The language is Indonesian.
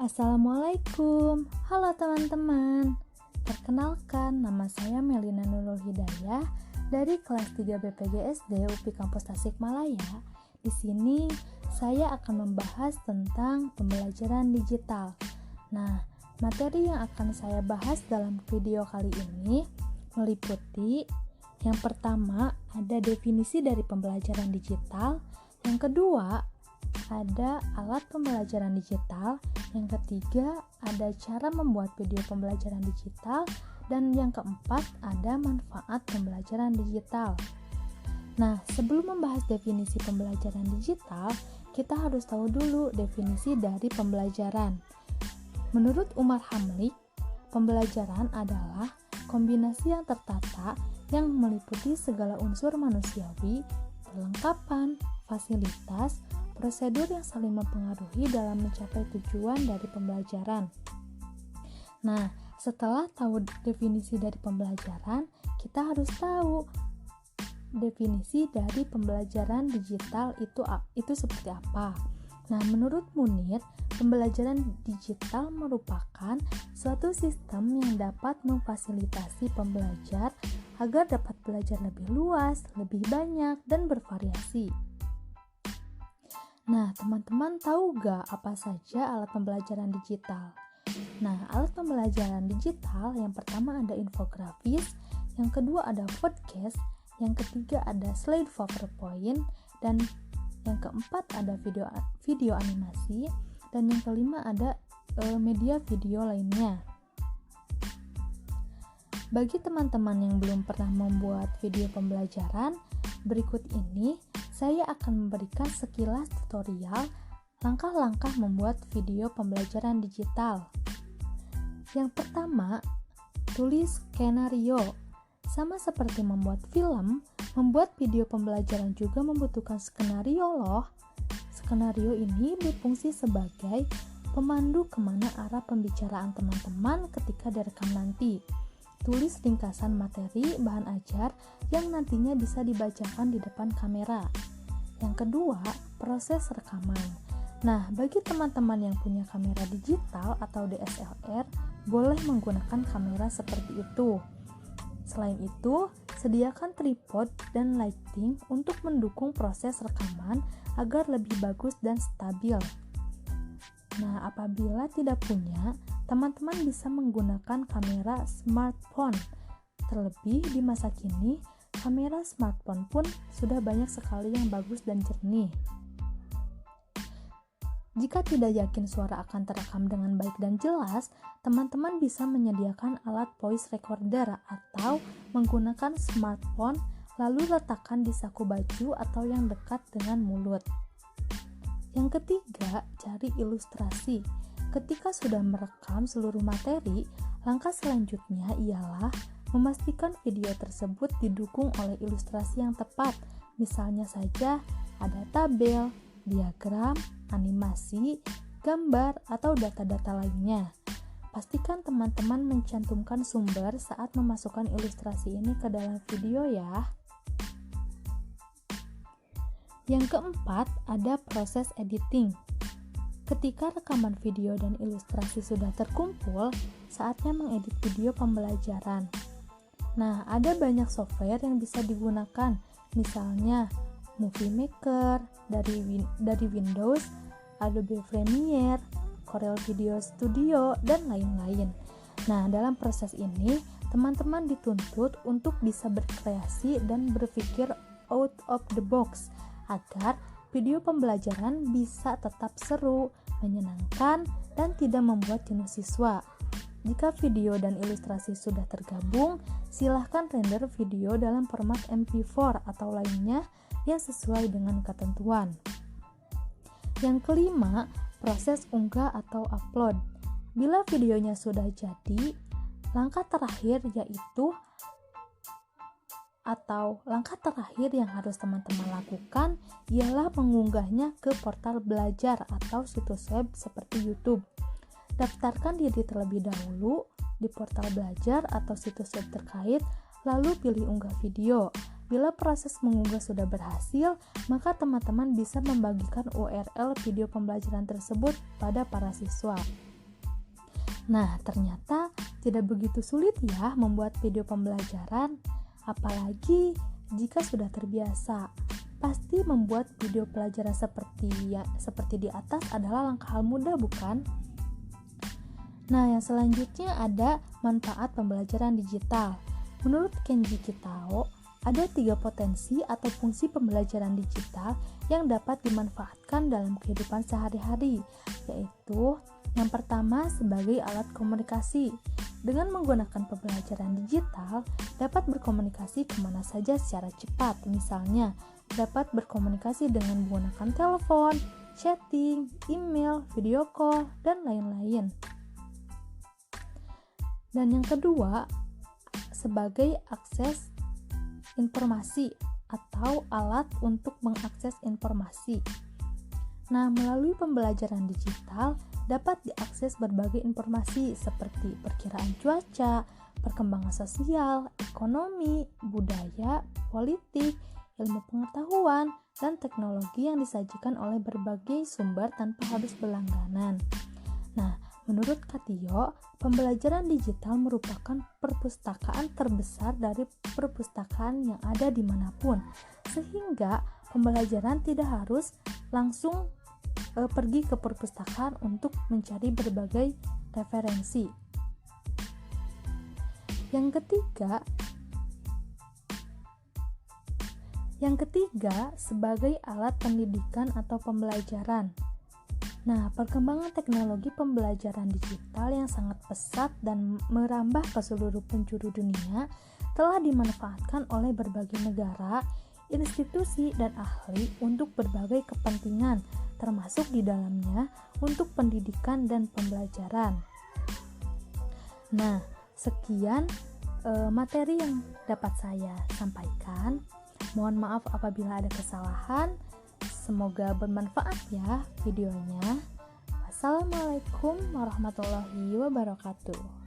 Assalamualaikum, halo teman-teman. Perkenalkan, nama saya Melina Nurul Hidayah dari kelas 3 BPG SD UPI Kampus Tasikmalaya. Di sini saya akan membahas tentang pembelajaran digital. Nah, materi yang akan saya bahas dalam video kali ini meliputi yang pertama ada definisi dari pembelajaran digital, yang kedua ada alat pembelajaran digital, yang ketiga ada cara membuat video pembelajaran digital, dan yang keempat ada manfaat pembelajaran digital. Nah, sebelum membahas definisi pembelajaran digital, kita harus tahu dulu definisi dari pembelajaran. Menurut Umar Hamlik, pembelajaran adalah kombinasi yang tertata yang meliputi segala unsur manusiawi, perlengkapan, fasilitas, prosedur yang saling mempengaruhi dalam mencapai tujuan dari pembelajaran. Nah, setelah tahu definisi dari pembelajaran, kita harus tahu definisi dari pembelajaran digital itu seperti apa. Nah, menurut Munir, pembelajaran digital merupakan suatu sistem yang dapat memfasilitasi pembelajar agar dapat belajar lebih luas, lebih banyak, dan bervariasi. Nah, teman-teman tahu gak apa saja alat pembelajaran digital? Nah, alat pembelajaran digital yang pertama ada infografis, yang kedua ada podcast, yang ketiga ada slide PowerPoint, dan yang keempat ada video animasi, dan yang kelima ada media video lainnya. Bagi teman-teman yang belum pernah membuat video pembelajaran, berikut ini saya akan memberikan sekilas tutorial langkah-langkah membuat video pembelajaran digital. Yang pertama, tulis skenario. Sama seperti membuat film, membuat video pembelajaran juga membutuhkan skenario loh. Skenario ini berfungsi sebagai pemandu kemana arah pembicaraan teman-teman ketika direkam nanti. Tulis ringkasan materi bahan ajar yang nantinya bisa dibacakan di depan kamera. Yang kedua, proses rekaman. Nah, bagi teman-teman yang punya kamera digital atau DSLR, boleh menggunakan kamera seperti itu. Selain itu, sediakan tripod dan lighting untuk mendukung proses rekaman agar lebih bagus dan stabil. Nah, apabila tidak punya, teman-teman bisa menggunakan kamera smartphone. Terlebih di masa kini, kamera smartphone pun sudah banyak sekali yang bagus dan jernih. Jika tidak yakin suara akan terekam dengan baik dan jelas, teman-teman bisa menyediakan alat voice recorder atau menggunakan smartphone lalu letakkan di saku baju atau yang dekat dengan mulut. Yang ketiga, cari ilustrasi. Ketika sudah merekam seluruh materi, langkah selanjutnya ialah memastikan video tersebut didukung oleh ilustrasi yang tepat. Misalnya saja ada tabel, diagram, animasi, gambar, atau data-data lainnya. Pastikan teman-teman mencantumkan sumber saat memasukkan ilustrasi ini ke dalam video ya. Yang keempat, ada proses editing. Ketika rekaman video dan ilustrasi sudah terkumpul, saatnya mengedit video pembelajaran. Nah, ada banyak software yang bisa digunakan, misalnya Movie Maker dari Windows, Adobe Premiere, Corel Video Studio, dan lain-lain. Nah, dalam proses ini, teman-teman dituntut untuk bisa berkreasi dan berpikir out of the box, agar video pembelajaran bisa tetap seru, menyenangkan, dan tidak membuat jenuh siswa. Jika video dan ilustrasi sudah tergabung, silahkan render video dalam format MP4 atau lainnya yang sesuai dengan ketentuan. Yang kelima, proses unggah atau upload. Bila videonya sudah jadi, langkah terakhir yang harus teman-teman lakukan ialah mengunggahnya ke portal belajar atau situs web seperti YouTube. Daftarkan diri terlebih dahulu di portal belajar atau situs web terkait, lalu pilih unggah video. Bila proses mengunggah sudah berhasil, maka teman-teman bisa membagikan URL video pembelajaran tersebut pada para siswa. Nah, ternyata tidak begitu sulit ya membuat video pembelajaran, apalagi jika sudah terbiasa. Pasti membuat video pelajaran seperti di atas adalah langkah hal mudah, bukan? Nah, yang selanjutnya ada manfaat pembelajaran digital. Menurut Kenji Kitao, ada 3 potensi atau fungsi pembelajaran digital yang dapat dimanfaatkan dalam kehidupan sehari-hari, yaitu yang pertama sebagai alat komunikasi. Dengan menggunakan pembelajaran digital, dapat berkomunikasi kemana saja secara cepat. Misalnya, dapat berkomunikasi dengan menggunakan telepon, chatting, email, video call, dan lain-lain. Dan yang kedua, sebagai akses informasi atau alat untuk mengakses informasi. Nah, melalui pembelajaran digital dapat diakses berbagai informasi seperti perkiraan cuaca, perkembangan sosial, ekonomi, budaya, politik, ilmu pengetahuan, dan teknologi yang disajikan oleh berbagai sumber tanpa harus berlangganan. Nah, menurut Katio, pembelajaran digital merupakan perpustakaan terbesar dari perpustakaan yang ada dimanapun, sehingga pembelajaran tidak harus langsung pergi ke perpustakaan untuk mencari berbagai referensi. Yang ketiga, sebagai alat pendidikan atau pembelajaran. Nah, perkembangan teknologi pembelajaran digital yang sangat pesat dan merambah ke seluruh penjuru dunia telah dimanfaatkan oleh berbagai negara, institusi, dan ahli untuk berbagai kepentingan, termasuk di dalamnya untuk pendidikan dan pembelajaran. Nah, sekian materi yang dapat saya sampaikan. Mohon maaf apabila ada kesalahan. Semoga bermanfaat ya videonya. Wassalamualaikum warahmatullahi wabarakatuh.